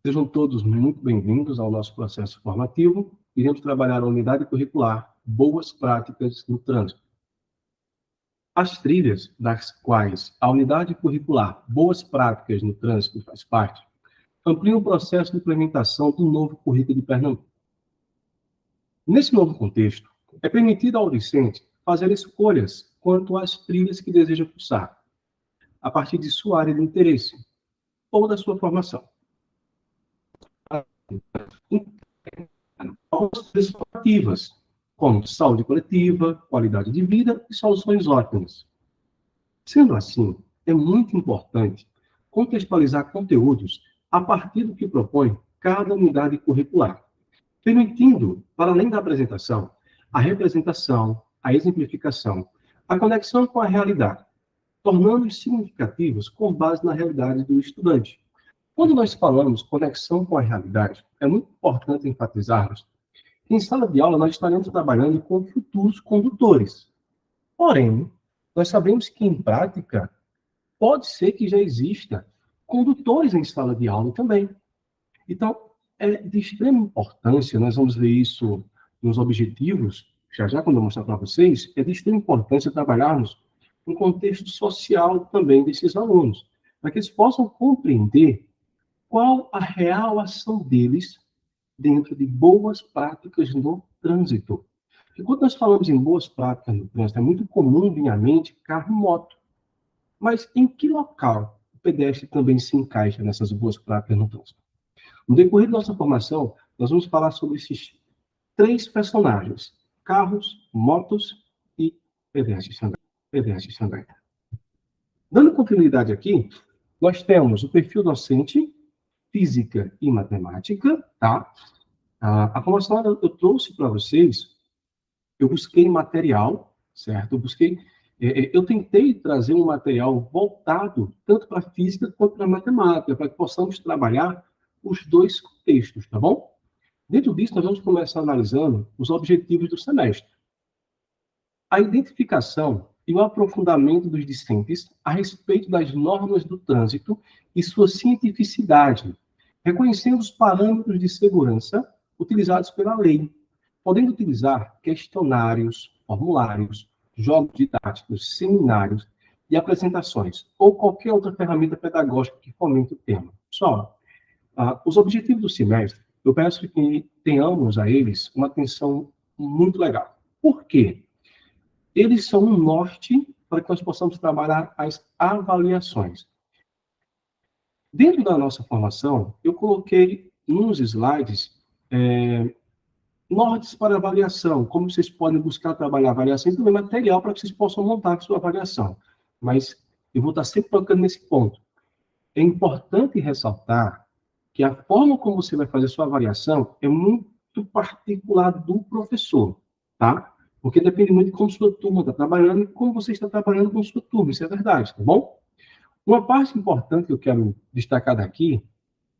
Sejam todos muito bem-vindos ao nosso processo formativo. Iremos trabalhar a unidade curricular Boas Práticas no Trânsito. As trilhas, das quais a unidade curricular Boas Práticas no Trânsito faz parte, ampliam o processo de implementação do novo currículo de Pernambuco. Nesse novo contexto, é permitido ao discente fazer escolhas quanto às trilhas que deseja cursar, a partir de sua área de interesse ou da sua formação. Algumas trilhas formativas, como saúde coletiva, qualidade de vida e soluções ótimas. Sendo assim, é muito importante contextualizar conteúdos a partir do que propõe cada unidade curricular, permitindo, para além da apresentação, a representação, a exemplificação, a conexão com a realidade, tornando-os significativos com base na realidade do estudante. Quando nós falamos conexão com a realidade, é muito importante enfatizarmos que em sala de aula nós estaremos trabalhando com futuros condutores. Porém, nós sabemos que em prática pode ser que já exista condutores em sala de aula também. Então, é de extrema importância, nós vamos ver isso nos objetivos, já quando eu mostrar para vocês, é de extrema importância trabalharmos no contexto social também desses alunos, para que eles possam compreender qual a real ação deles dentro de boas práticas no trânsito. E quando nós falamos em boas práticas no trânsito, é muito comum vir à mente carro e moto. Mas em que local o pedestre também se encaixa nessas boas práticas no trânsito? No decorrer da nossa formação, nós vamos falar sobre esses três personagens: carros, motos e pedestres também. Dando continuidade aqui, nós temos o perfil docente, física e matemática, tá? A formação eu trouxe para vocês, eu busquei material, certo? Eu tentei trazer um material voltado tanto para a física quanto para a matemática, para que possamos trabalhar os dois contextos, tá bom? Dentro disso, nós vamos começar analisando os objetivos do semestre. A identificação e o aprofundamento dos discentes a respeito das normas do trânsito e sua cientificidade, reconhecendo os parâmetros de segurança utilizados pela lei, podendo utilizar questionários, formulários, jogos didáticos, seminários e apresentações, ou qualquer outra ferramenta pedagógica que fomente o tema. Pessoal, os objetivos do semestre, eu peço que tenhamos a eles uma atenção muito legal. Por quê? Eles são um norte para que nós possamos trabalhar as avaliações. Dentro da nossa formação, eu coloquei nos slides nortes para avaliação, como vocês podem buscar trabalhar a avaliação, e também material para que vocês possam montar a sua avaliação. Mas eu vou estar sempre tocando nesse ponto. É importante ressaltar que a forma como você vai fazer a sua avaliação é muito particular do professor, tá? Porque depende muito de como sua turma está trabalhando e como você está trabalhando com sua turma, isso é verdade, tá bom? Uma parte importante que eu quero destacar daqui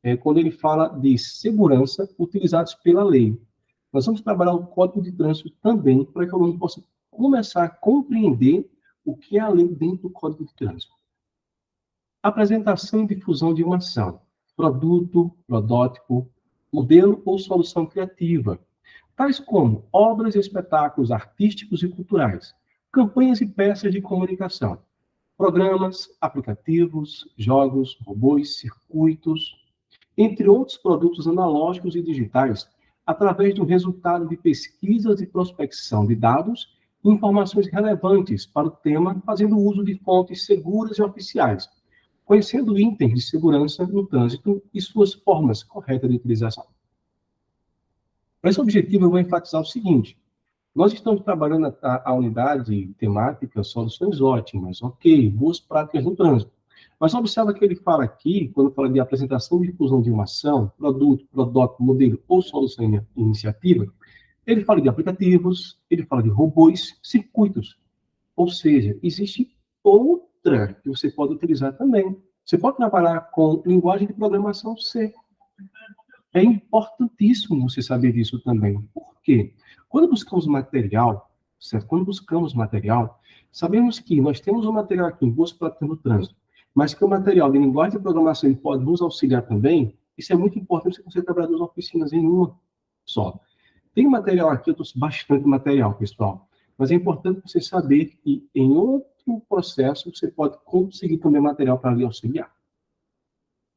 é quando ele fala de segurança utilizados pela lei. Nós vamos trabalhar o Código de Trânsito também para que o aluno possa começar a compreender o que é a lei dentro do Código de Trânsito. Apresentação e difusão de uma ação, produto, protótipo, modelo ou solução criativa, tais como obras e espetáculos artísticos e culturais, campanhas e peças de comunicação, programas, aplicativos, jogos, robôs, circuitos, entre outros produtos analógicos e digitais, através do resultado de pesquisas e prospecção de dados e informações relevantes para o tema, fazendo uso de fontes seguras e oficiais, conhecendo itens de segurança no trânsito e suas formas corretas de utilização. Para esse objetivo, eu vou enfatizar o seguinte: nós estamos trabalhando a unidade temática soluções ótimas, ok, boas práticas no trânsito. Mas observa que ele fala aqui, quando fala de apresentação e difusão de uma ação, produto, protótipo, modelo ou solução iniciativa, ele fala de aplicativos, ele fala de robôs, circuitos. Ou seja, existe outra que você pode utilizar também. Você pode trabalhar com linguagem de programação C. É importantíssimo você saber disso também. Por quê? Quando buscamos material, certo? Quando buscamos material, sabemos que nós temos um material aqui em boas práticas no trânsito, mas que o material de linguagem de programação ele pode nos auxiliar também Isso é muito importante, você consegue trabalhar 2 oficinas em uma só. Tem material aqui, eu trouxe bastante material, pessoal, mas é importante você saber que em outro processo você pode conseguir também material para lhe auxiliar.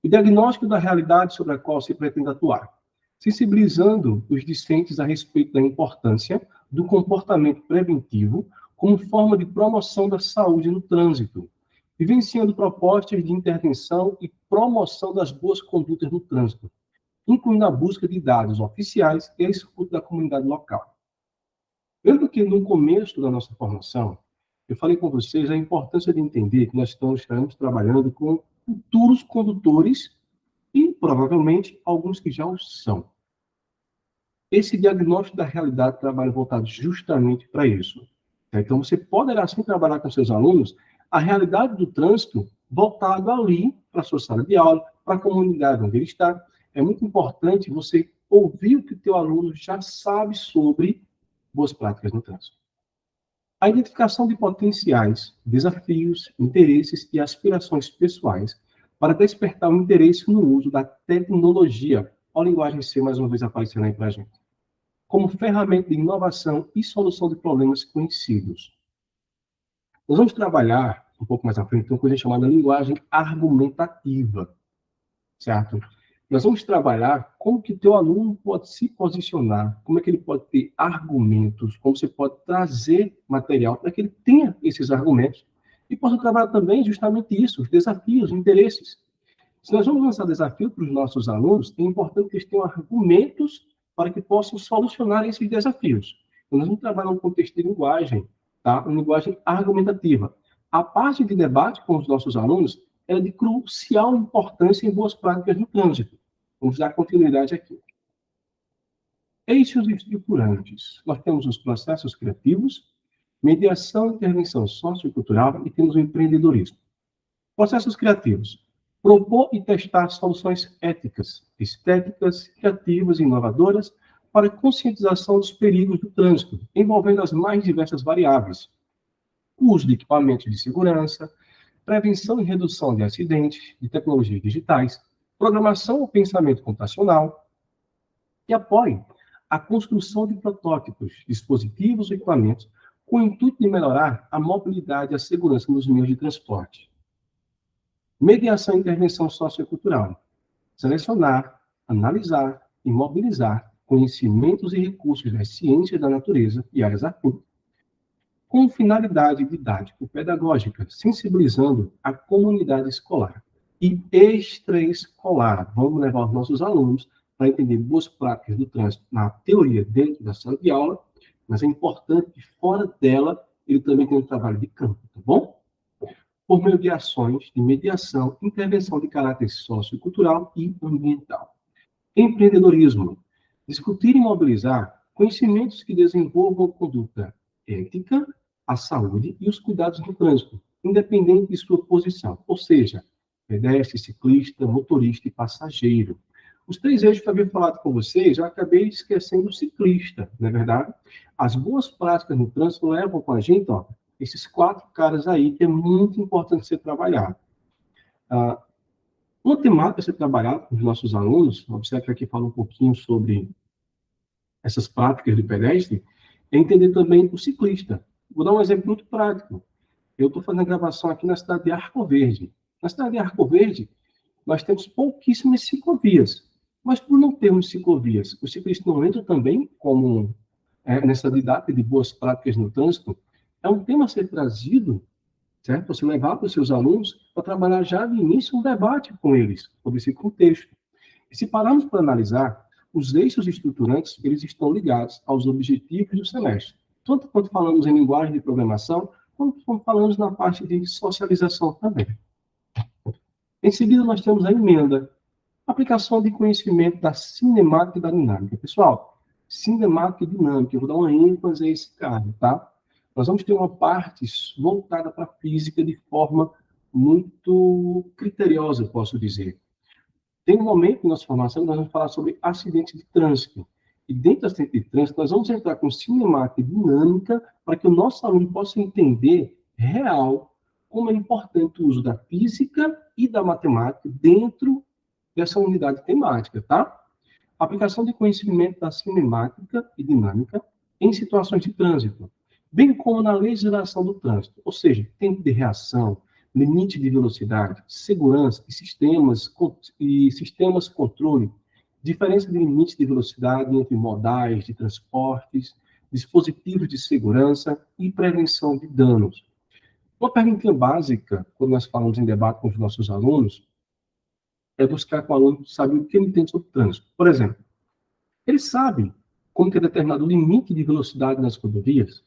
O diagnóstico da realidade sobre a qual se pretende atuar, sensibilizando os discentes a respeito da importância do comportamento preventivo como forma de promoção da saúde no trânsito, vivenciando propostas de intervenção e promoção das boas condutas no trânsito, incluindo a busca de dados oficiais e a escuta da comunidade local. Lembra que no começo da nossa formação, eu falei com vocês a importância de entender que nós estaremos trabalhando com futuros condutores e, provavelmente, alguns que já o são. Esse diagnóstico da realidade trabalha voltado justamente para isso. Então, você poderá, sim, trabalhar com seus alunos a realidade do trânsito voltado ali para a sua sala de aula, para a comunidade onde ele está. É muito importante você ouvir o que o teu aluno já sabe sobre boas práticas no trânsito. A identificação de potenciais, desafios, interesses e aspirações pessoais para despertar o interesse no uso da tecnologia. Olha a linguagem C mais uma vez aparecendo aí para a gente. Como ferramenta de inovação e solução de problemas conhecidos. Nós vamos trabalhar, um pouco mais à frente, uma coisa chamada linguagem argumentativa, certo? Nós vamos trabalhar como que o teu aluno pode se posicionar, como é que ele pode ter argumentos, como você pode trazer material para que ele tenha esses argumentos e possa trabalhar também justamente isso, os desafios, os interesses. Se nós vamos lançar desafio para os nossos alunos, é importante que eles tenham argumentos para que possam solucionar esses desafios. Então, nós vamos trabalhar um contexto de linguagem, tá? Uma linguagem argumentativa. A parte de debate com os nossos alunos é de crucial importância em boas práticas no trânsito. Vamos dar continuidade aqui. Eixos estruturantes. Nós temos os processos criativos, mediação e intervenção sociocultural e temos o empreendedorismo. Processos criativos. Propor e testar soluções éticas, estéticas, criativas e inovadoras para a conscientização dos perigos do trânsito, envolvendo as mais diversas variáveis. Uso de equipamentos de segurança, prevenção e redução de acidentes, de tecnologias digitais, programação ou pensamento computacional, e apoie a construção de protótipos, dispositivos ou equipamentos com o intuito de melhorar a mobilidade e a segurança nos meios de transporte. Mediação e intervenção sociocultural. Selecionar, analisar e mobilizar conhecimentos e recursos das ciências da natureza e áreas afins, com finalidade didático-pedagógica, sensibilizando a comunidade escolar e extraescolar. Vamos levar os nossos alunos para entender boas práticas do trânsito na teoria dentro da sala de aula, mas é importante que fora dela ele também tenha um trabalho de campo, tá bom? Por meio de ações de mediação, intervenção de caráter sociocultural e ambiental. Empreendedorismo. Discutir e mobilizar conhecimentos que desenvolvam conduta ética, a saúde e os cuidados no trânsito, independente de sua posição, ou seja, pedestre, ciclista, motorista e passageiro. Os 3 eixos que eu havia falado com vocês, eu acabei esquecendo o ciclista, não é verdade? As boas práticas no trânsito levam com a gente, ó, esses 4 caras aí, que é muito importante ser trabalhado. Uma temática a ser trabalhada com os nossos alunos, observe que aqui fala um pouquinho sobre essas práticas de pedestre, é entender também o ciclista. Vou dar um exemplo muito prático. Eu estou fazendo a gravação aqui na cidade de Arco Verde. Na cidade de Arco Verde, nós temos pouquíssimas ciclovias. Mas por não termos ciclovias, os ciclistas não entram também como nessa didática de boas práticas no trânsito. É um tema a ser trazido, certo? Você levar para os seus alunos para trabalhar já de início um debate com eles sobre esse contexto. E se pararmos para analisar, os eixos estruturantes, eles estão ligados aos objetivos do semestre. Tanto quanto falamos em linguagem de programação, quanto falamos na parte de socialização também. Em seguida, nós temos a emenda, aplicação de conhecimento da cinemática e da dinâmica. Pessoal, cinemática e dinâmica, eu vou dar uma ênfase a esse cara, tá? Nós vamos ter uma parte voltada para a física de forma muito criteriosa, posso dizer. Tem um momento na nossa formação que nós vamos falar sobre acidentes de trânsito. E dentro do acidente de trânsito, nós vamos entrar com cinemática e dinâmica para que o nosso aluno possa entender real como é importante o uso da física e da matemática dentro dessa unidade temática, tá? Aplicação de conhecimento da cinemática e dinâmica em situações de trânsito, bem como na legislação do trânsito, ou seja, tempo de reação, limite de velocidade, segurança e sistemas controle, diferença de limite de velocidade entre modais de transportes, dispositivos de segurança e prevenção de danos. Uma pergunta básica, quando nós falamos em debate com os nossos alunos, é buscar com o aluno saber o que ele entende sobre o trânsito. Por exemplo, ele sabe como que é determinado o limite de velocidade nas rodovias?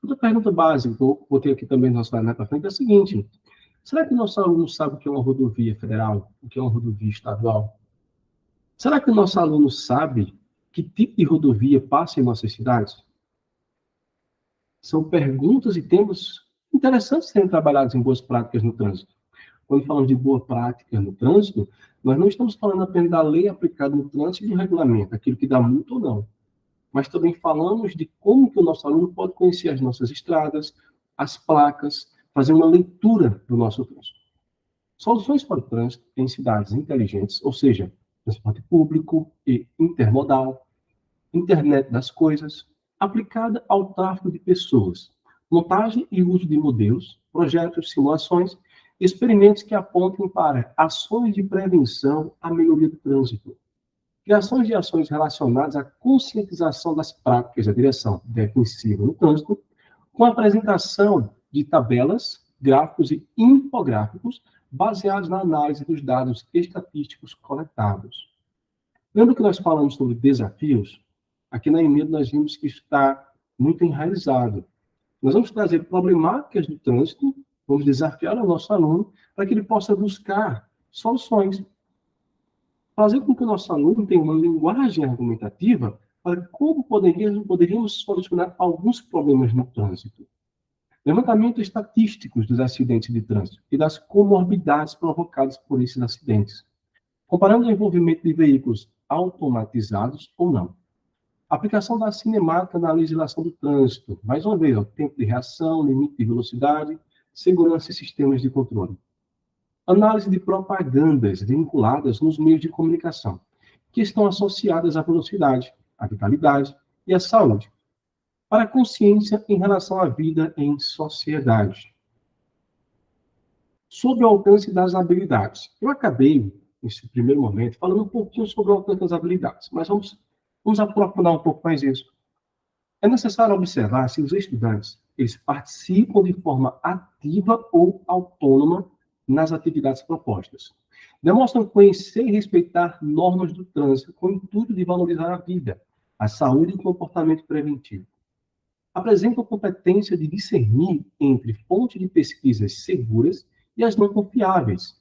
Outra pergunta básica, que eu botei aqui também no nosso slide para frente, é a seguinte: será que o nosso aluno sabe o que é uma rodovia federal, o que é uma rodovia estadual? Será que o nosso aluno sabe que tipo de rodovia passa em nossas cidades? São perguntas e temas interessantes serem trabalhados em boas práticas no trânsito. Quando falamos de boa prática no trânsito, nós não estamos falando apenas da lei aplicada no trânsito e do regulamento, aquilo que dá multa ou não. Mas também falamos de como que o nosso aluno pode conhecer as nossas estradas, as placas, fazer uma leitura do nosso trânsito. Soluções para o trânsito em cidades inteligentes, ou seja, transporte público e intermodal, internet das coisas, aplicada ao tráfego de pessoas, montagem e uso de modelos, projetos, simulações, experimentos que apontem para ações de prevenção à melhoria do trânsito, criações de ações relacionadas à conscientização das práticas da direção defensiva no trânsito, com a apresentação de tabelas, gráficos e infográficos baseados na análise dos dados estatísticos coletados. Lembra que nós falamos sobre desafios? Aqui na EMED nós vimos que está muito enraizado. Nós vamos trazer problemáticas do trânsito, vamos desafiar o nosso aluno para que ele possa buscar soluções. Fazer com que o nosso aluno tenha uma linguagem argumentativa para como poderíamos solucionar alguns problemas no trânsito. Levantamento estatísticos dos acidentes de trânsito e das comorbidades provocadas por esses acidentes, comparando o envolvimento de veículos automatizados ou não. Aplicação da cinemática na legislação do trânsito. Mais uma vez, tempo de reação, limite de velocidade, segurança e sistemas de controle. Análise de propagandas vinculadas nos meios de comunicação, que estão associadas à velocidade, à vitalidade e à saúde, para a consciência em relação à vida em sociedade. Sobre o alcance das habilidades. Eu acabei, nesse primeiro momento, falando um pouquinho sobre o alcance das habilidades, mas vamos aprofundar um pouco mais isso. É necessário observar se os estudantes eles participam de forma ativa ou autônoma nas atividades propostas. Demonstram conhecer e respeitar normas do trânsito com o intuito de valorizar a vida, a saúde e o comportamento preventivo. Apresentam competência de discernir entre fontes de pesquisas seguras e as não confiáveis.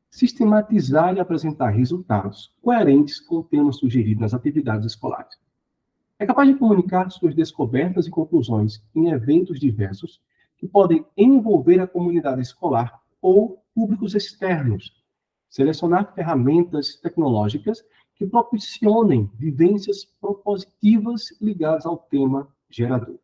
Sistematizar e apresentar resultados coerentes com o tema sugerido nas atividades escolares. É capaz de comunicar suas descobertas e conclusões em eventos diversos que podem envolver a comunidade escolar ou públicos externos. Selecionar ferramentas tecnológicas que proporcionem vivências propositivas ligadas ao tema gerador.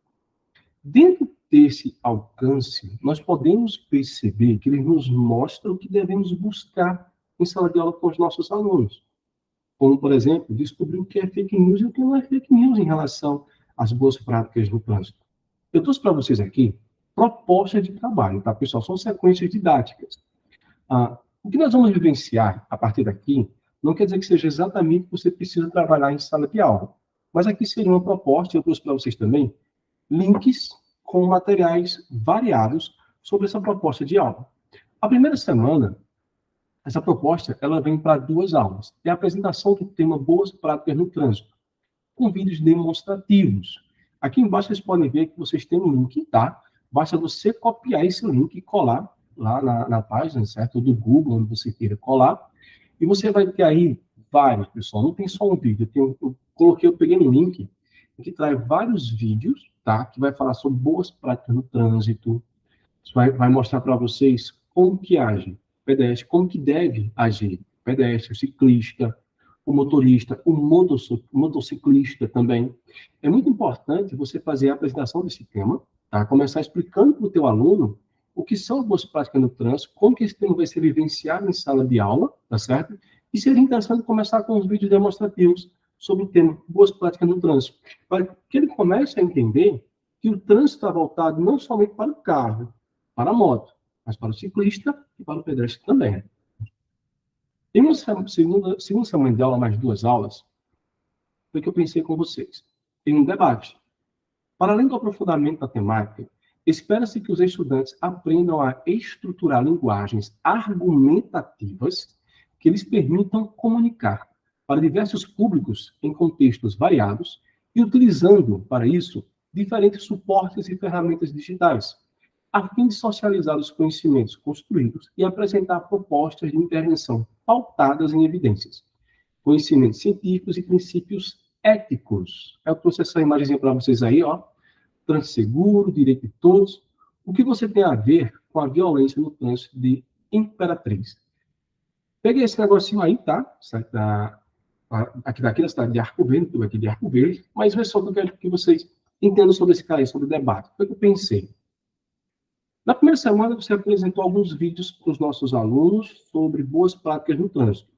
Dentro desse alcance, nós podemos perceber que ele nos mostra o que devemos buscar em sala de aula com os nossos alunos. Como, por exemplo, descobrir o que é fake news e o que não é fake news em relação às boas práticas no trânsito. Eu trouxe para vocês aqui propostas de trabalho, tá, pessoal? São sequências didáticas. O que nós vamos vivenciar a partir daqui não quer dizer que seja exatamente o que você precisa trabalhar em sala de aula. Mas aqui seria uma proposta, eu trouxe para vocês também, links com materiais variados sobre essa proposta de aula. A primeira semana, essa proposta ela vem para 2 aulas. É a apresentação do tema Boas Práticas no Trânsito, com vídeos demonstrativos. Aqui embaixo vocês podem ver que vocês têm um link, tá? Basta você copiar esse link e colar lá na página, certo? Do Google, onde você queira colar. E você vai ter aí vários, pessoal. Não tem só um vídeo. Eu peguei um link que traz vários vídeos, tá? Que vai falar sobre boas práticas no trânsito. Isso vai mostrar para vocês como que age o pedestre, como que deve agir o pedestre, o ciclista, o motorista, o motociclista também. É muito importante você fazer a apresentação desse tema, tá? Começar explicando para o teu aluno o que são as boas práticas no trânsito, como que esse tema vai ser vivenciado em sala de aula, tá certo? E seria interessante começar com os vídeos demonstrativos sobre o tema boas práticas no trânsito, para que ele comece a entender que o trânsito está voltado não somente para o carro, para a moto, mas para o ciclista e para o pedestre também. Em uma segunda semana de aula, mais 2 aulas, foi que eu pensei com vocês, em um debate. Para além do aprofundamento da temática, espera-se que os estudantes aprendam a estruturar linguagens argumentativas que lhes permitam comunicar para diversos públicos em contextos variados e utilizando, para isso, diferentes suportes e ferramentas digitais, a fim de socializar os conhecimentos construídos e apresentar propostas de intervenção pautadas em evidências, conhecimentos científicos e princípios éticos. Eu trouxe essa imagem para vocês aí, ó. Trânsito seguro, direito de todos. O que você tem a ver com a violência no trânsito de Imperatriz? Peguei esse negocinho aí, tá? Aqui da cidade de Arco Verde, estou aqui de Arco Verde, mas vê só o que eu quero que vocês entendam sobre esse cara aí, sobre o debate. O que eu pensei? Na primeira semana, você apresentou alguns vídeos para os nossos alunos sobre boas práticas no trânsito.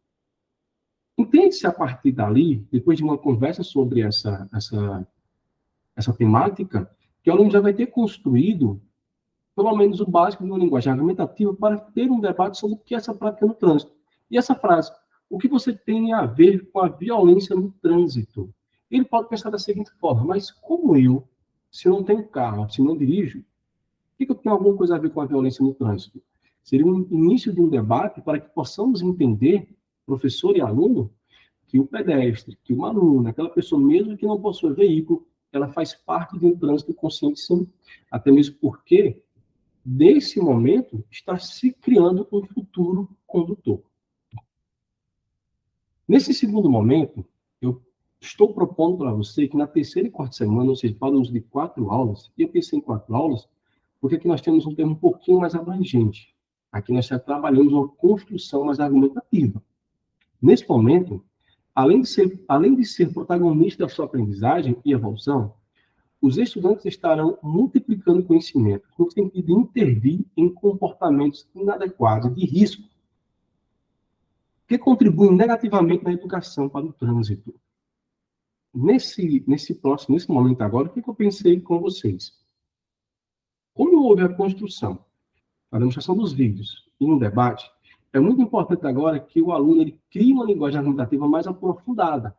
Entende-se a partir dali, depois de uma conversa sobre essa temática, que o aluno já vai ter construído, pelo menos o básico de uma linguagem argumentativa para ter um debate sobre o que é essa prática no trânsito. E essa frase, o que você tem a ver com a violência no trânsito? Ele pode pensar da seguinte forma, mas como eu, se eu não tenho carro, se não dirijo, por que eu tenho alguma coisa a ver com a violência no trânsito? Seria um início de um debate para que possamos entender, professor e aluno, que o pedestre, que o aluno, aquela pessoa mesmo que não possui veículo, ela faz parte de um trânsito consciente, sim. Até mesmo porque, nesse momento, está se criando um futuro condutor. Nesse segundo momento, eu estou propondo para você que na terceira e quarta semana, ou seja, falamos de 4 aulas, e eu pensei em 4 aulas, porque aqui nós temos um termo um pouquinho mais abrangente. Aqui nós já trabalhamos uma construção mais argumentativa. Nesse momento, além de ser protagonista da sua aprendizagem e evolução, os estudantes estarão multiplicando conhecimento no sentido de intervir em comportamentos inadequados de risco que contribuem negativamente na educação para o trânsito. Nesse momento agora, o que eu pensei com vocês? Como houve a construção, a demonstração dos vídeos e um debate, é muito importante agora que o aluno ele crie uma linguagem argumentativa mais aprofundada.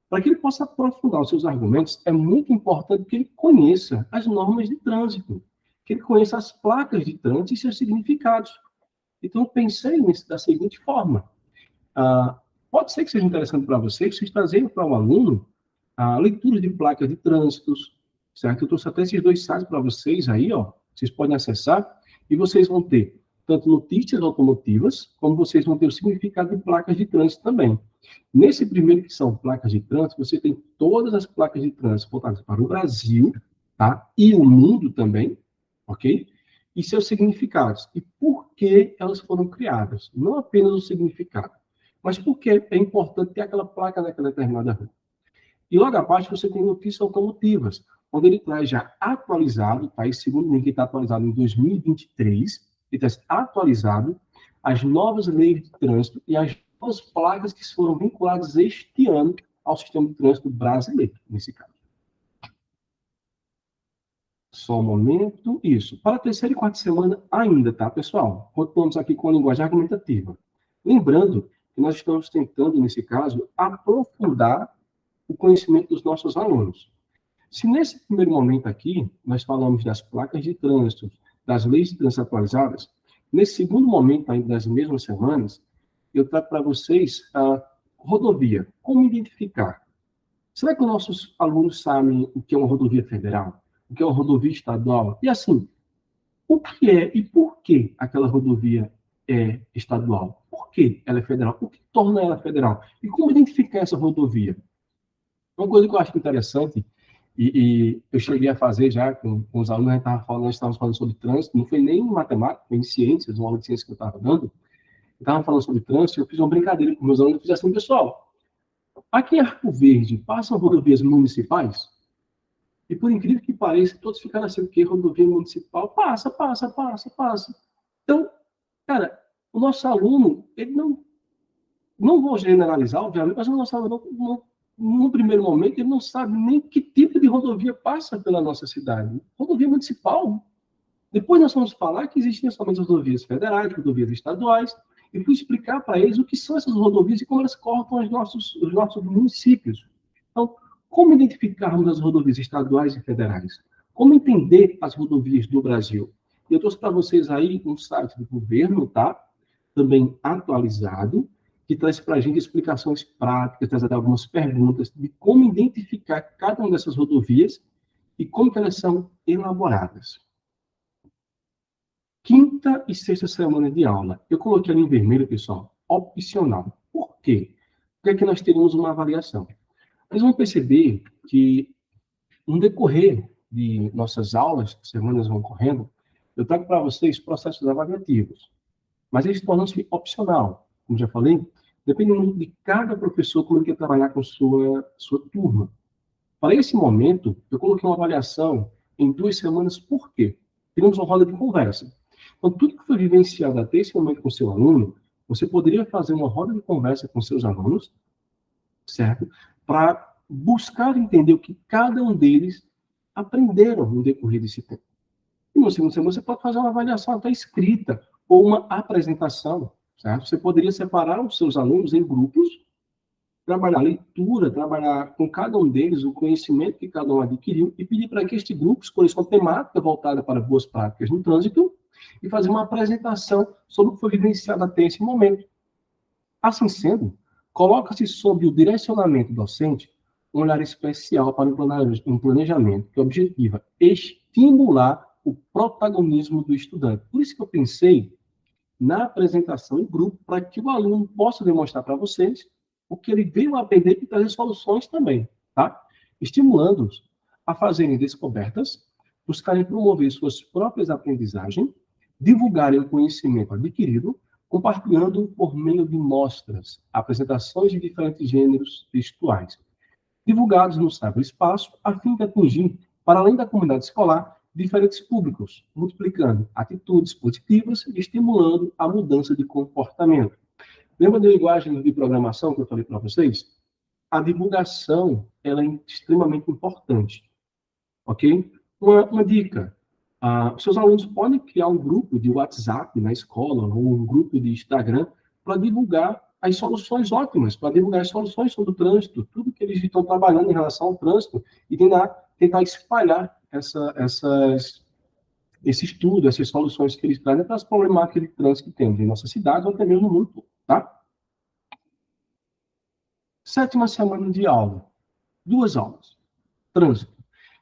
Para que ele possa aprofundar os seus argumentos, é muito importante que ele conheça as normas de trânsito, que ele conheça as placas de trânsito e seus significados. Então, eu pensei nisso da seguinte forma. Pode ser que seja interessante para vocês trazerem para o aluno leituras de placas de trânsito, certo? Eu trouxe até esses 2 sites para vocês aí, ó. Vocês podem acessar e vocês vão ter tanto notícias automotivas, como vocês vão ter o significado de placas de trânsito também. Nesse primeiro, que são placas de trânsito, você tem todas as placas de trânsito voltadas para o Brasil, tá? E o mundo também, ok? E seus significados. E por que elas foram criadas? Não apenas o significado, mas por que é importante ter aquela placa naquela determinada rua. E logo abaixo você tem notícias automotivas, onde ele traz já atualizado, tá? Esse segundo link está atualizado em 2023, ele traz atualizado as novas leis de trânsito e as novas placas que foram vinculadas este ano ao sistema de trânsito brasileiro, nesse caso. Só um momento, isso. Para a terceira e quarta semana ainda, tá, pessoal? Continuamos aqui com a linguagem argumentativa. Lembrando que nós estamos tentando, nesse caso, aprofundar o conhecimento dos nossos alunos. Se nesse primeiro momento aqui, nós falamos das placas de trânsito, das leis de trânsito atualizadas, nesse segundo momento, ainda das mesmas semanas, eu trago para vocês a rodovia. Como identificar? Será que os nossos alunos sabem o que é uma rodovia federal? O que é uma rodovia estadual? E assim, o que é e por que aquela rodovia é estadual? Por que ela é federal? O que torna ela federal? E como identificar essa rodovia? Uma coisa que eu acho interessante, e eu cheguei a fazer já com os alunos, nós estávamos falando sobre trânsito, não foi nem em matemática, foi em ciências, uma aula de ciências que eu estava dando, estavam falando sobre trânsito, eu fiz uma brincadeira com meus alunos, eu fiz assim, pessoal, aqui em Arco Verde, passam rodovias municipais? E por incrível que pareça, todos ficaram assim, o que rodovia municipal? Passa. Então, cara, o nosso aluno, ele não Não vou generalizar, obviamente, mas não sabe, no primeiro momento, ele não sabe nem que tipo de rodovia passa pela nossa cidade. Rodovia municipal. Depois nós vamos falar que existem somente rodovias federais, rodovias estaduais, e fui explicar para eles o que são essas rodovias e como elas cortam os nossos municípios. Então, como identificarmos as rodovias estaduais e federais? Como entender as rodovias do Brasil? Eu trouxe para vocês aí um site do governo, tá? Também atualizado, que traz para a gente explicações práticas, traz até algumas perguntas de como identificar cada uma dessas rodovias e como que elas são elaboradas. Quinta e sexta semana de aula. Eu coloquei ali em vermelho, pessoal, opcional. Por quê? Porque aqui nós teremos uma avaliação. Vocês vão perceber que, no decorrer de nossas aulas, semanas vão correndo, eu trago para vocês processos avaliativos. Mas eles tornam-se opcional. Como já falei, dependendo de cada professor, como ele quer trabalhar com sua turma. Para esse momento, eu coloquei uma avaliação em 2 semanas, por quê? Teremos uma roda de conversa. Então, tudo que foi vivenciado até esse momento com o seu aluno, você poderia fazer uma roda de conversa com seus alunos, certo? Para buscar entender o que cada um deles aprenderam no decorrer desse tempo. E no segundo semestre, você pode fazer uma avaliação até escrita, ou uma apresentação, certo? Você poderia separar os seus alunos em grupos, trabalhar a leitura, trabalhar com cada um deles o conhecimento que cada um adquiriu e pedir para que este grupo escolhesse uma temática voltada para boas práticas no trânsito e fazer uma apresentação sobre o que foi vivenciado até esse momento. Assim sendo, coloca-se sob o direcionamento docente um olhar especial para um planejamento que objetiva estimular o protagonismo do estudante. Por isso que eu pensei na apresentação em grupo, para que o aluno possa demonstrar para vocês o que ele veio aprender e trazer soluções também, tá? Estimulando-os a fazerem descobertas, buscarem promover suas próprias aprendizagens, divulgarem o conhecimento adquirido, compartilhando por meio de mostras, apresentações de diferentes gêneros textuais, divulgados no cyberespaço, a fim de atingir, para além da comunidade escolar, diferentes públicos, multiplicando atitudes positivas e estimulando a mudança de comportamento. Lembra da linguagem de programação que eu falei para vocês? A divulgação ela é extremamente importante, ok? Uma dica, os seus alunos podem criar um grupo de WhatsApp na escola ou um grupo de Instagram para divulgar as soluções ótimas, para divulgar as soluções sobre o trânsito, tudo que eles estão trabalhando em relação ao trânsito e tentar espalhar esse estudo, essas soluções que eles trazem para as problemáticas de trânsito que temos em nossa cidade ou até mesmo no mundo todo, tá? Sétima semana de aula. 2 aulas. Trânsito.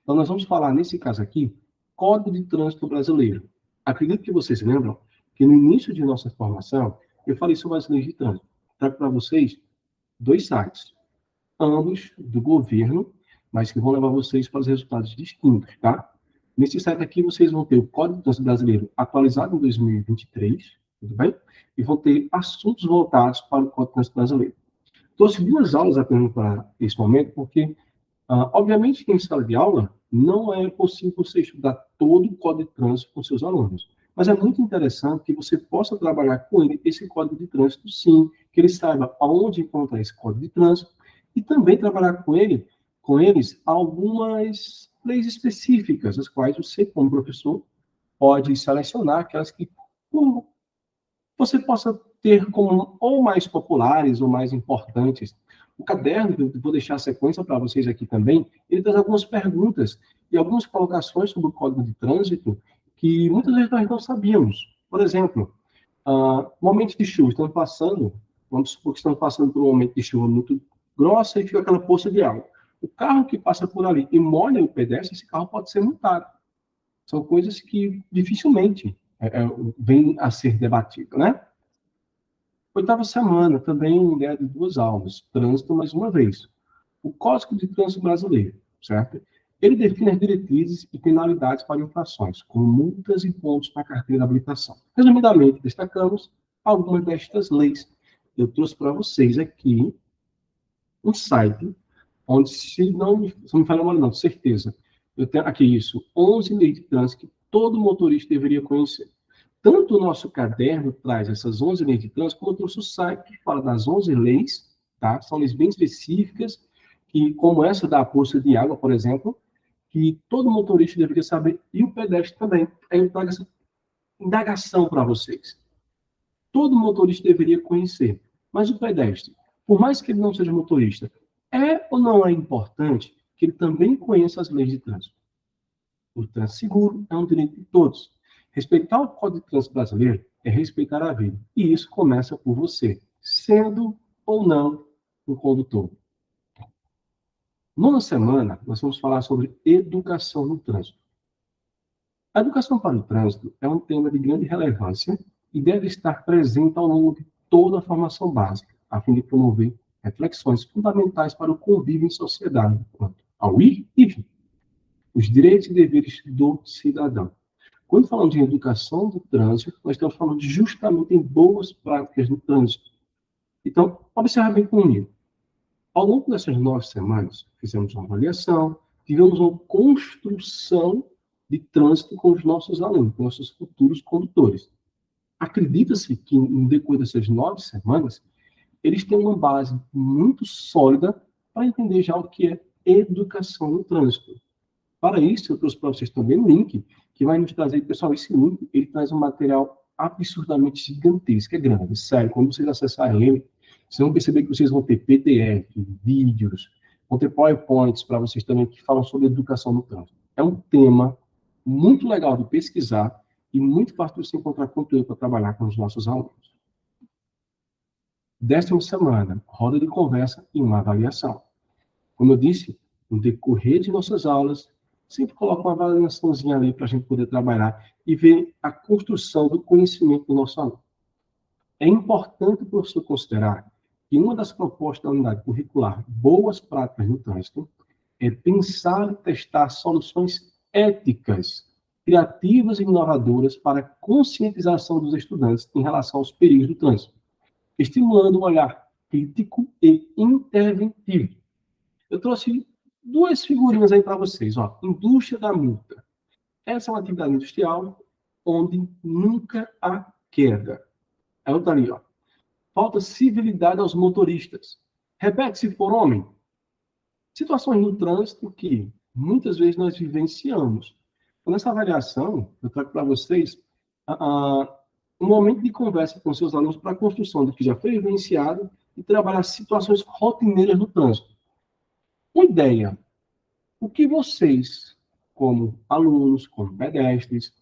Então, nós vamos falar, nesse caso aqui, Código de Trânsito Brasileiro. Acredito que vocês lembram que no início de nossa formação, eu falei sobre as leis de trânsito. Trago para vocês 2 sites, ambos do governo, mas que vão levar vocês para os resultados distintos, tá? Nesse site aqui, vocês vão ter o Código de Trânsito Brasileiro atualizado em 2023, tudo bem? E vão ter assuntos voltados para o Código de Trânsito Brasileiro. Trouxe 2 aulas apenas para esse momento, porque, obviamente, que em sala de aula não é possível você estudar todo o Código de Trânsito com seus alunos. Mas é muito interessante que você possa trabalhar com ele esse Código de Trânsito, sim, que ele saiba aonde encontrar esse Código de Trânsito, e também trabalhar com eles algumas leis específicas, as quais você, como professor, pode selecionar aquelas que você possa ter como ou mais populares ou mais importantes. O caderno, que eu vou deixar a sequência para vocês aqui também, ele traz algumas perguntas e algumas colocações sobre o Código de Trânsito que muitas vezes nós não sabíamos. Por exemplo, momentos de chuva, estamos passando, vamos supor que estamos passando por um momento de chuva muito grossa e fica aquela poça de água. O carro que passa por ali e molha o pedestre, esse carro pode ser multado. São coisas que dificilmente vêm a ser debatidas, né? 8ª semana, também ideia de 2 aulas. Trânsito, mais uma vez. O Código de Trânsito Brasileiro, certo? Ele define as diretrizes e penalidades para infrações, com multas e pontos para a carteira de habilitação. Resumidamente, destacamos algumas destas leis. Eu trouxe para vocês aqui um site onde, se não me falha a memória, não, certeza, eu tenho aqui isso, 11 leis de trânsito que todo motorista deveria conhecer. Tanto o nosso caderno traz essas 11 leis de trânsito, como eu trouxe o site que fala das 11 leis, tá? São leis bem específicas, que, como essa da poça de água, por exemplo, que todo motorista deveria saber, e o pedestre também. Aí eu trago essa indagação para vocês. Todo motorista deveria conhecer, mas o pedestre, por mais que ele não seja motorista, é ou não é importante que ele também conheça as leis de trânsito? O trânsito seguro é um direito de todos. Respeitar o Código de Trânsito Brasileiro é respeitar a vida. E isso começa por você, sendo ou não um condutor. Nona semana, nós vamos falar sobre educação no trânsito. A educação para o trânsito é um tema de grande relevância e deve estar presente ao longo de toda a formação básica, a fim de promover reflexões fundamentais para o convívio em sociedade, quanto ao ir e vir, os direitos e deveres do cidadão. Quando falamos de educação do trânsito, nós estamos falando justamente em boas práticas do trânsito. Então, observe bem comigo. Ao longo dessas 9 semanas, fizemos uma avaliação, tivemos uma construção de trânsito com os nossos alunos, com nossos futuros condutores. Acredita-se que, no decorrer dessas 9 semanas, eles têm uma base muito sólida para entender já o que é educação no trânsito. Para isso, eu trouxe para vocês também um link que vai nos trazer, pessoal, esse link, ele traz um material absurdamente gigantesco, é grande, sério, quando vocês acessarem ele, vocês vão perceber que vocês vão ter PDF, vídeos, vão ter PowerPoints para vocês também que falam sobre educação no trânsito. É um tema muito legal de pesquisar e muito fácil de você encontrar conteúdo para trabalhar com os nossos alunos. 10ª semana, roda de conversa e uma avaliação. Como eu disse, no decorrer de nossas aulas, sempre coloca uma avaliaçãozinha ali para a gente poder trabalhar e ver a construção do conhecimento do nosso aluno. É importante o professor considerar que uma das propostas da unidade curricular Boas Práticas no Trânsito é pensar e testar soluções éticas, criativas e inovadoras para a conscientização dos estudantes em relação aos perigos do trânsito, estimulando um olhar crítico e interventivo. Eu trouxe 2 figurinhas aí para vocês. Ó. Indústria da multa. Essa é uma atividade industrial onde nunca há queda. Aí outra ali, ó. Falta civilidade aos motoristas. Repete se for homem. Situações no trânsito que muitas vezes nós vivenciamos. Nessa avaliação, eu trago para vocês um momento de conversa com seus alunos para a construção do que já foi vivenciado e trabalhar situações rotineiras no trânsito. Uma ideia. O que vocês, como alunos, como pedestres,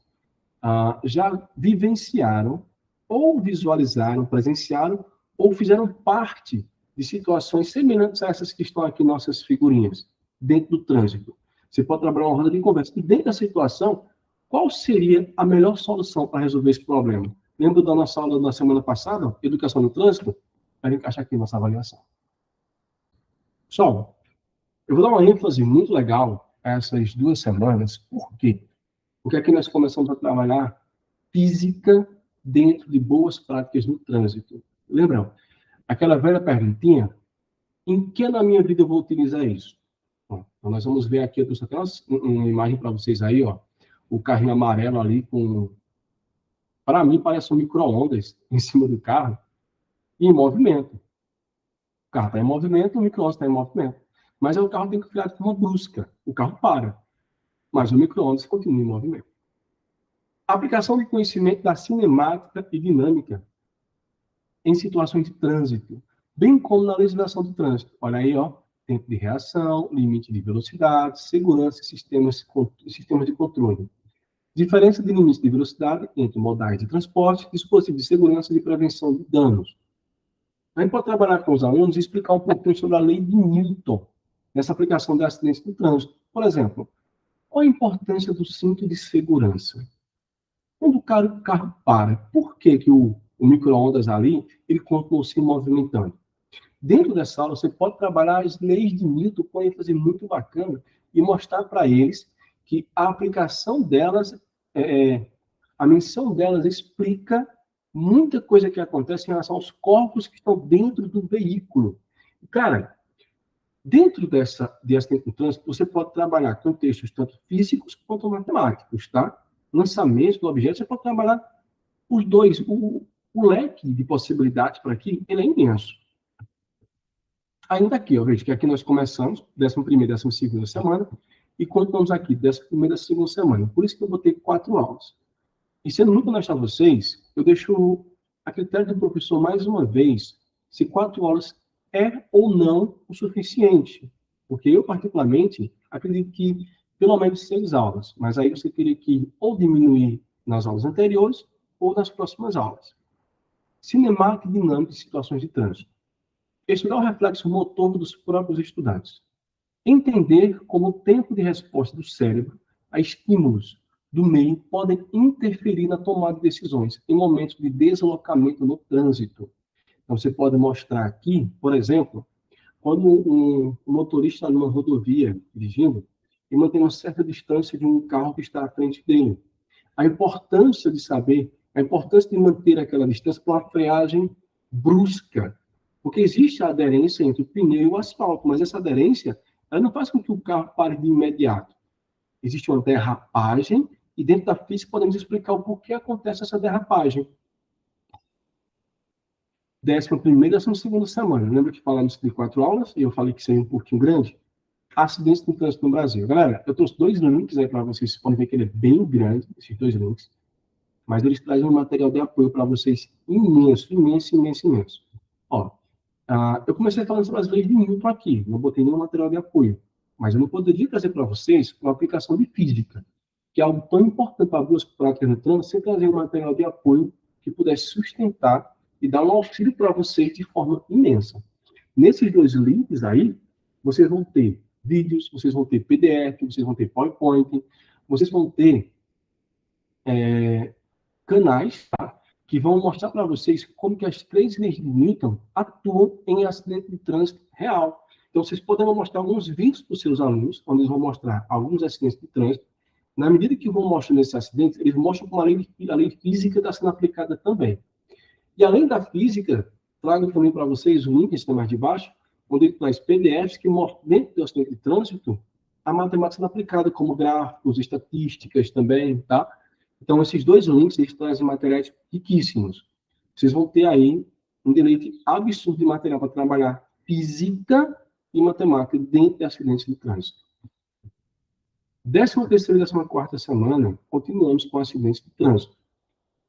já vivenciaram, ou visualizaram, presenciaram, ou fizeram parte de situações semelhantes a essas que estão aqui nossas figurinhas, dentro do trânsito? Você pode trabalhar uma roda de conversa. E dentro da situação, qual seria a melhor solução para resolver esse problema? Lembra da nossa aula da semana passada, Educação no Trânsito? A gente encaixa aqui nossa avaliação. Pessoal, eu vou dar uma ênfase muito legal a essas 2 semanas. Por quê? Porque aqui nós começamos a trabalhar física dentro de boas práticas no trânsito. Lembram? Aquela velha perguntinha, em que na minha vida eu vou utilizar isso? Bom, então nós vamos ver aqui, eu trouxe até uma imagem para vocês aí, ó, o carrinho amarelo ali com, para mim, parece um micro-ondas em cima do carro e em movimento. O carro está em movimento, o micro-ondas está em movimento. Mas o carro tem que virar de forma brusca. O carro para. Mas o micro-ondas continua em movimento. A aplicação de conhecimento da cinemática e dinâmica em situações de trânsito, bem como na legislação do trânsito. Olha aí, ó, tempo de reação, limite de velocidade, segurança e sistemas de controle. Diferença de limite de velocidade entre modais de transporte, dispositivos de segurança e de prevenção de danos. A gente pode trabalhar com os alunos e explicar um pouquinho sobre a lei de Newton, nessa aplicação de acidentes no trânsito. Por exemplo, qual a importância do cinto de segurança? Quando o carro para, por que o micro-ondas ali, ele continua se movimentando? Dentro dessa aula, você pode trabalhar as leis de Newton com ênfase muito bacana e mostrar para eles que a aplicação delas, a menção delas explica muita coisa que acontece em relação aos corpos que estão dentro do veículo. Cara, dentro de acidente no trânsito, você pode trabalhar contextos tanto físicos quanto matemáticos, tá? Lançamento do objeto, você pode trabalhar Os dois, o leque de possibilidades para aqui, ele é imenso. Ainda aqui, eu vejo que aqui nós começamos, 11ª e 12ª semana, e continuamos aqui, 11ª e 2ª semana. Por isso que eu botei 4 aulas. E sendo muito honesto a vocês, eu deixo a critério do professor mais uma vez se 4 aulas é ou não o suficiente. Porque eu, particularmente, acredito que pelo menos 6 aulas. Mas aí você teria que ou diminuir nas aulas anteriores ou nas próximas aulas. Cinemática e dinâmica de situações de trânsito. Estudar o reflexo motor dos próprios estudantes. Entender como o tempo de resposta do cérebro a estímulos do meio podem interferir na tomada de decisões em momentos de deslocamento no trânsito. Então, você pode mostrar aqui, por exemplo, quando um motorista está numa rodovia dirigindo e mantém uma certa distância de um carro que está à frente dele. A importância de saber, a importância de manter aquela distância para uma freagem brusca. Porque existe a aderência entre o pneu e o asfalto, mas essa aderência ela não faz com que o carro pare de imediato. Existe uma derrapagem e dentro da física podemos explicar o porquê acontece essa derrapagem. 11ª e 12ª semana. Lembra que falamos de 4 aulas e eu falei que seria um pouquinho grande? Acidentes no trânsito no Brasil. Galera, eu trouxe 2 links aí para vocês. Vocês podem ver que ele é bem grande, esses 2 links. Mas eles trazem um material de apoio para vocês imenso, imenso, imenso, imenso. Ó, eu comecei falando sobre as leis de Newton aqui. Não botei nenhum material de apoio. Mas eu não poderia trazer para vocês uma aplicação de física, que é algo tão importante para duas práticas no trânsito, sem trazer um material de apoio que pudesse sustentar e dar um auxílio para vocês de forma imensa. Nesses 2 links aí, vocês vão ter vídeos, vocês vão ter PDF, vocês vão ter PowerPoint, vocês vão ter canais, tá? Que vão mostrar para vocês como que as 3 leis de Newton atuam em acidente de trânsito real. Então, vocês poderão mostrar alguns vídeos para os seus alunos, onde eles vão mostrar alguns acidentes de trânsito. Na medida que vão mostrando esses acidentes, eles mostram como a lei física está sendo aplicada também. E além da física, trago também para vocês o link que está mais de baixo, onde ele traz PDFs que mostram, dentro do acidente de trânsito, a matemática sendo aplicada, como gráficos, estatísticas também, tá? Então, esses 2 links, eles trazem materiais riquíssimos. Vocês vão ter aí um deleite absurdo de material para trabalhar física e matemática dentro de acidentes de trânsito. 13ª e 14ª semana, continuamos com acidentes de trânsito.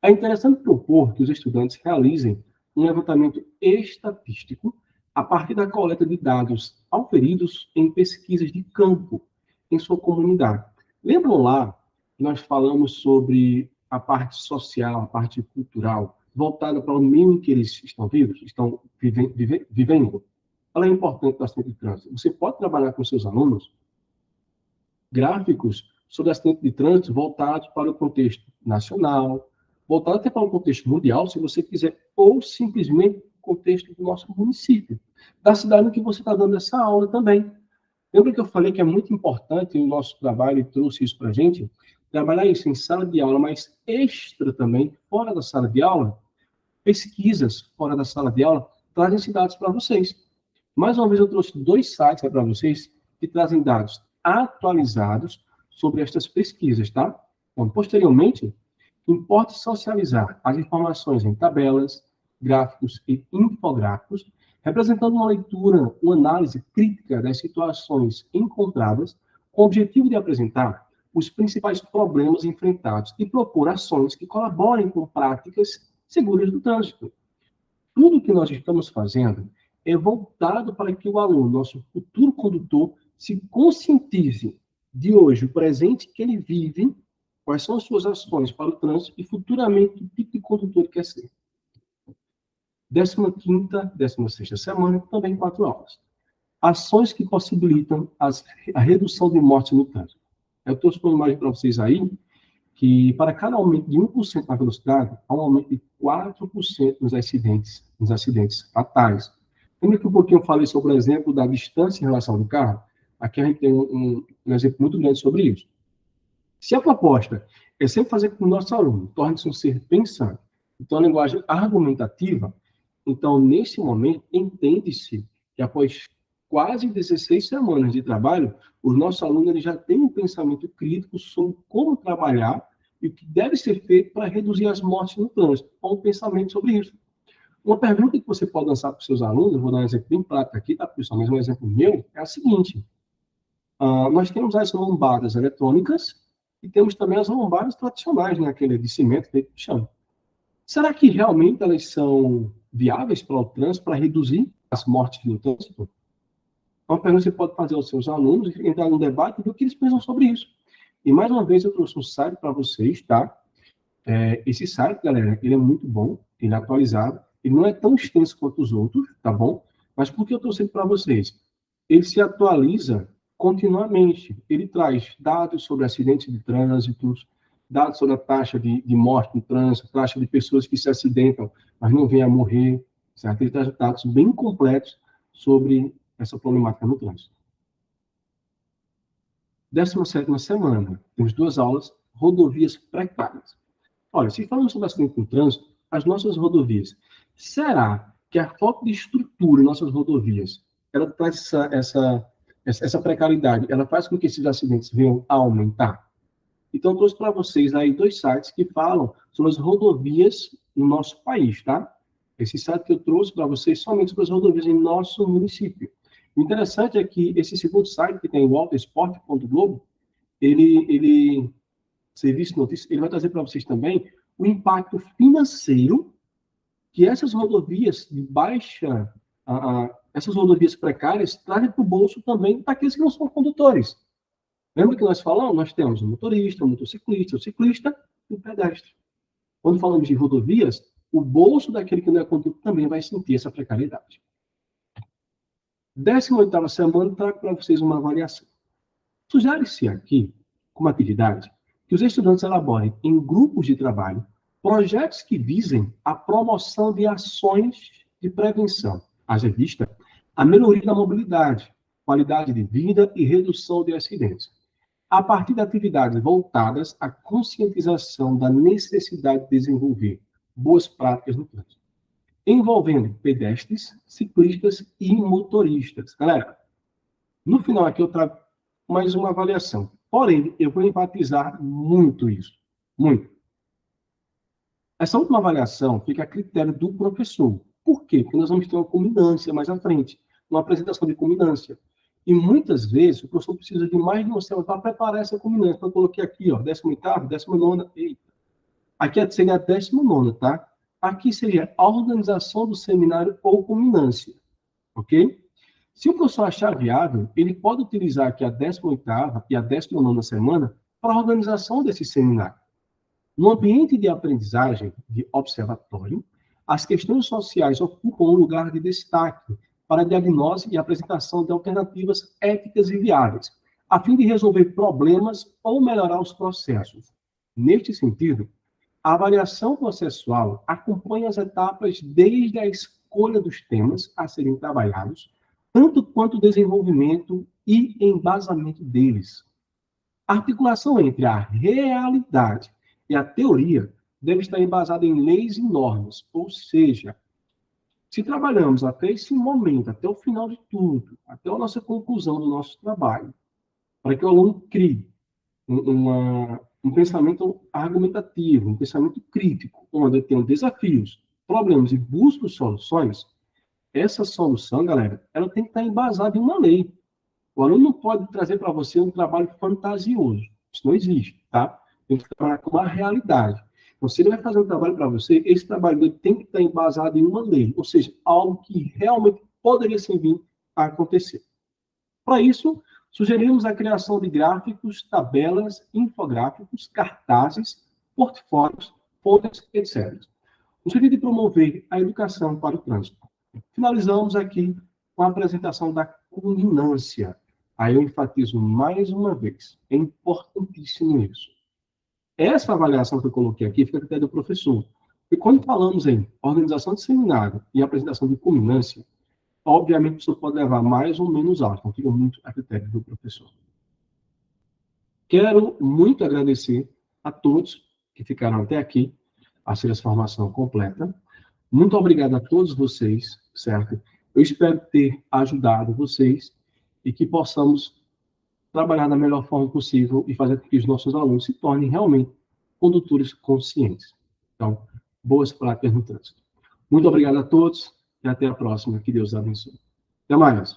É interessante propor que os estudantes realizem um levantamento estatístico a partir da coleta de dados auferidos em pesquisas de campo em sua comunidade. Lembram lá que nós falamos sobre a parte social, a parte cultural, voltada para o meio em que eles estão vivos, estão vivendo? Ela é importante no acidente de trânsito. Você pode trabalhar com seus alunos gráficos sobre acidente de trânsito voltados para o contexto nacional, voltado até para o contexto mundial, se você quiser, ou simplesmente o contexto do nosso município, da cidade em que você está dando essa aula também. Lembra que eu falei que é muito importante o nosso trabalho e trouxe isso para a gente? Trabalhar isso em sala de aula, mas extra também, fora da sala de aula, pesquisas fora da sala de aula, trazem esses dados para vocês. Mais uma vez, eu trouxe 2 sites para vocês que trazem dados atualizados sobre estas pesquisas, tá? Então, posteriormente, importa socializar as informações em tabelas, gráficos e infográficos, representando uma leitura, uma análise crítica das situações encontradas, com o objetivo de apresentar os principais problemas enfrentados e propor ações que colaborem com práticas seguras do trânsito. Tudo que nós estamos fazendo é voltado para que o aluno, nosso futuro condutor, se conscientize de hoje, o presente que ele vive, quais são as suas ações para o trânsito e futuramente o tipo de condutor ele quer ser. 15ª, 16ª semana, também 4 aulas. Ações que possibilitam a redução de mortes no trânsito. Eu estou expondo uma imagem para vocês aí, que para cada aumento de 1% na velocidade, há um aumento de 4% nos acidentes fatais. Lembra que um pouquinho eu falei sobre o exemplo da distância em relação ao carro? Aqui a gente tem um exemplo muito grande sobre isso. Se a proposta é sempre fazer com que o nosso aluno torne-se um ser pensante, então a linguagem argumentativa, então nesse momento entende-se que após quase 16 semanas de trabalho, os nossos alunos já têm um pensamento crítico sobre como trabalhar e o que deve ser feito para reduzir as mortes no trânsito. Qual o pensamento sobre isso? Uma pergunta que você pode lançar para os seus alunos, vou dar um exemplo bem prático aqui, tá, pessoal? Mas um exemplo meu é a seguinte: nós temos as lombadas eletrônicas e temos também as lombadas tradicionais, né? Aquele de cimento feito de chão. Será que realmente elas são viáveis para o trânsito, para reduzir as mortes no trânsito? Uma pergunta que você pode fazer aos seus alunos, entrar num debate e ver o que eles pensam sobre isso. E mais uma vez eu trouxe um site para vocês, tá? Esse site, galera, ele é muito bom, ele é atualizado, ele não é tão extenso quanto os outros, tá bom? Mas por que eu trouxe ele para vocês? Ele se atualiza continuamente, ele traz dados sobre acidentes de trânsito, dados sobre a taxa de morte no trânsito, taxa de pessoas que se acidentam, mas não vêm a morrer, certo? Ele traz dados bem completos sobre essa problemática no trânsito. 17ª semana, temos 2 aulas, rodovias precárias. Olha, se falamos sobre acidente no trânsito, as nossas rodovias, será que a falta de estrutura em nossas rodovias, ela traz essa precariedade, ela faz com que esses acidentes venham a aumentar? Então, eu trouxe para vocês aí 2 sites que falam sobre as rodovias no nosso país, tá? Esse site que eu trouxe para vocês somente sobre as rodovias em nosso município. O interessante é que esse segundo site, que tem o autoesporte.globo, ele serviço de notícias, ele vai trazer para vocês também o impacto financeiro que essas rodovias de baixa, essas rodovias precárias trazem para o bolso também daqueles que não são condutores. Lembra que nós falamos? Nós temos o motorista, o motociclista, o ciclista e o pedestre. Quando falamos de rodovias, o bolso daquele que não é condutor também vai sentir essa precariedade. 18ª semana, trago para vocês uma avaliação. Sugere-se aqui, como atividade, que os estudantes elaborem em grupos de trabalho projetos que visem a promoção de ações de prevenção, haja vista a melhoria da mobilidade, qualidade de vida e redução de acidentes, a partir de atividades voltadas à conscientização da necessidade de desenvolver boas práticas no trânsito, envolvendo pedestres, ciclistas e motoristas. Galera, no final aqui eu trago mais uma avaliação. Porém, eu vou enfatizar muito isso. Muito. Essa última avaliação fica a critério do professor. Por quê? Porque nós vamos ter uma culminância mais à frente, uma apresentação de culminância. E muitas vezes o professor precisa de mais de uma semana para preparar essa culminância. Então, eu coloquei aqui, ó, 18ª, 19ª, eita. Aqui seria a 19ª, tá? Aqui seria a organização do seminário ou culminância, ok? Se o professor achar viável, ele pode utilizar aqui a 18ª e a 19ª semana para a organização desse seminário. No ambiente de aprendizagem, de observatório, as questões sociais ocupam um lugar de destaque para a diagnose e apresentação de alternativas éticas e viáveis, a fim de resolver problemas ou melhorar os processos. Neste sentido, a avaliação processual acompanha as etapas desde a escolha dos temas a serem trabalhados, tanto quanto o desenvolvimento e embasamento deles. A articulação entre a realidade e a teoria deve estar embasada em leis e normas, ou seja, se trabalhamos até esse momento, até o final de tudo, até a nossa conclusão do nosso trabalho, para que o aluno crie um pensamento argumentativo, um pensamento crítico, onde ele tem desafios, problemas e busca soluções, essa solução, galera, ela tem que estar embasada em uma lei. O aluno não pode trazer para você um trabalho fantasioso. Isso não existe, tá? Tem que trabalhar com a realidade. Então, se ele vai fazer um trabalho para você, esse trabalho dele tem que estar embasado em uma lei, ou seja, algo que realmente poderia sim vir a acontecer. Para isso, sugerimos a criação de gráficos, tabelas, infográficos, cartazes, portfólios, folhas, etc. No sentido de promover a educação para o trânsito. Finalizamos aqui com a apresentação da culminância. Aí eu enfatizo mais uma vez, é importantíssimo isso. Essa avaliação que eu coloquei aqui fica a critério do professor. E quando falamos em organização de seminário e apresentação de culminância, obviamente isso pode levar mais ou menos alto, então fica muito a critério do professor. Quero muito agradecer a todos que ficaram até aqui, assistir essa formação completa. Muito obrigado a todos vocês, certo? Eu espero ter ajudado vocês e que possamos trabalhar da melhor forma possível e fazer com que os nossos alunos se tornem realmente condutores conscientes. Então, boas práticas no trânsito. Muito obrigado a todos e até a próxima. Que Deus abençoe. Até mais.